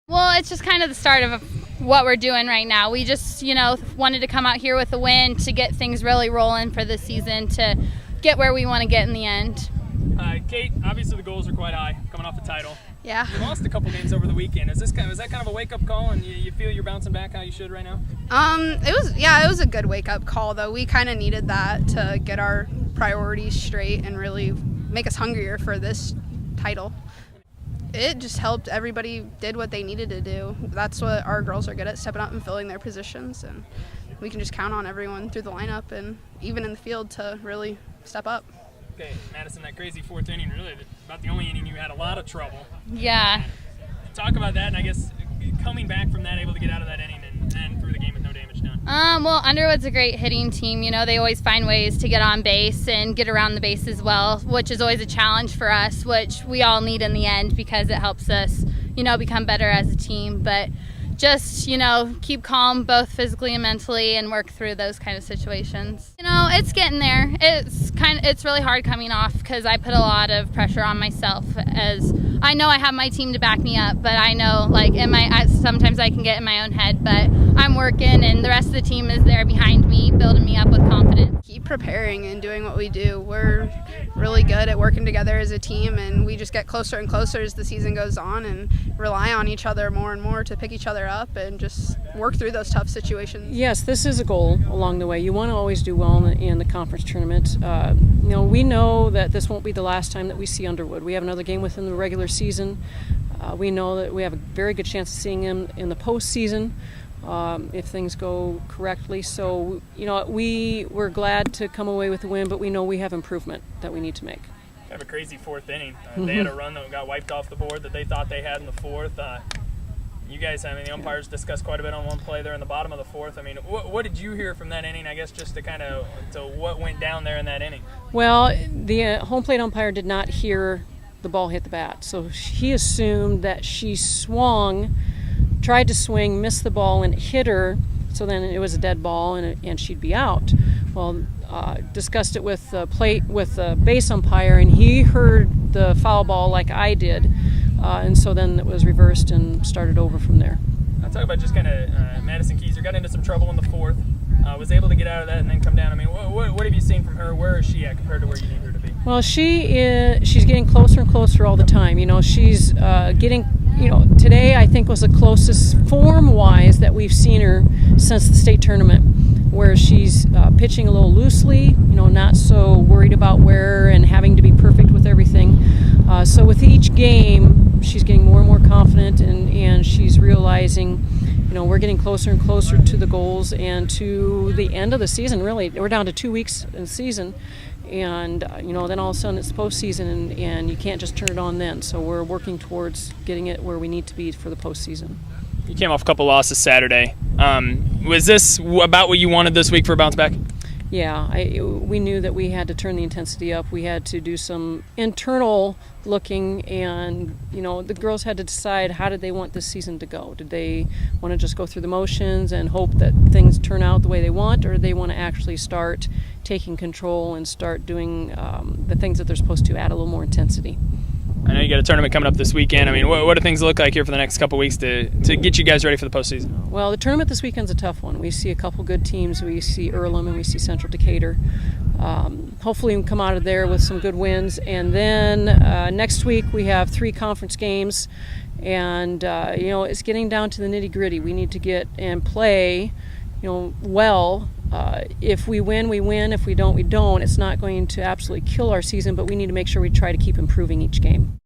Well, it's just kind of the start of what we're doing right now. We just, wanted to come out here with a win to get things really rolling for this season to get where we want to get in the end. Kate, obviously the goals are quite high coming off the title. Yeah. You lost a couple games over the weekend. Was that kind of a wake-up call, and you feel you're bouncing back how you should right now? It was a good wake-up call, though. We kind of needed that to get our priorities straight and really make us hungrier for this title. It just helped. Everybody did what they needed to do. That's what our girls are good at, stepping up and filling their positions, and we can just count on everyone through the lineup and even in the field to really step up. Okay, Madison, that crazy fourth inning, really about the only inning you had a lot of trouble. Yeah. Talk about that, and I guess coming back from that, able to get out of that inning and through the game with no damage done. Well, Underwood's a great hitting team. They always find ways to get on base and get around the base as well, which is always a challenge for us, which we all need in the end because it helps us, become better as a team. But just, keep calm both physically and mentally and work through those kind of situations. It's getting there. It's really hard coming off because I put a lot of pressure on myself, as I know I have my team to back me up, but I know sometimes I can get in my own head, but I'm working and the rest of the team is there behind me, building me up with confidence. Keep preparing and doing what we do. We're really good at working together as a team, and we just get closer and closer as the season goes on and rely on each other more and more to pick each other up and just work through those tough situations. Yes, this is a goal along the way. You want to always do well in the conference tournament. We know that this won't be the last time that we see Underwood. We have another game within the regular season. We know that we have a very good chance of seeing him in the postseason if things go correctly. So, we're glad to come away with a win, but we know we have improvement that we need to make. They have a crazy fourth inning. They had a run that got wiped off the board that they thought they had in the fourth. You guys, the umpires discussed quite a bit on one play there in the bottom of the fourth. What did you hear from that inning, I guess, just to what went down there in that inning? Well, the home plate umpire did not hear the ball hit the bat, so he assumed that she swung, tried to swing, missed the ball, and hit her, so then it was a dead ball and she'd be out. Well, discussed it with the base umpire, and he heard the foul ball like I did. And so then it was reversed and started over from there. I'll talk about just kind of Madison Keyser got into some trouble in the fourth, was able to get out of that and then come down. What have you seen from her? Where is she at compared to where you need her to be? Well, she's getting closer and closer all the time. She's getting, today I think was the closest form-wise that we've seen her since the state tournament, where she's pitching a little loosely, not so worried about where and having to be perfect with everything. So with each game, she's getting more and more confident, and she's realizing, we're getting closer and closer to the goals and to the end of the season, really. We're down to 2 weeks in the season, and, then all of a sudden it's postseason, and you can't just turn it on then. So we're working towards getting it where we need to be for the postseason. You came off a couple losses Saturday. Was this about what you wanted this week for a bounce back? Yeah, we knew that we had to turn the intensity up. We had to do some internal looking, and the girls had to decide how did they want this season to go. Did they want to just go through the motions and hope that things turn out the way they want, or do they want to actually start taking control and start doing the things that they're supposed to, add a little more intensity? I know you got a tournament coming up this weekend. What do things look like here for the next couple weeks to get you guys ready for the postseason? Well, the tournament this weekend's a tough one. We see a couple good teams. We see Earlham and we see Central Decatur. Hopefully we can come out of there with some good wins. And then next week we have 3 conference games. And, it's getting down to the nitty-gritty. We need to get and play, well. If we win, we win. If we don't, we don't. It's not going to absolutely kill our season, but we need to make sure we try to keep improving each game.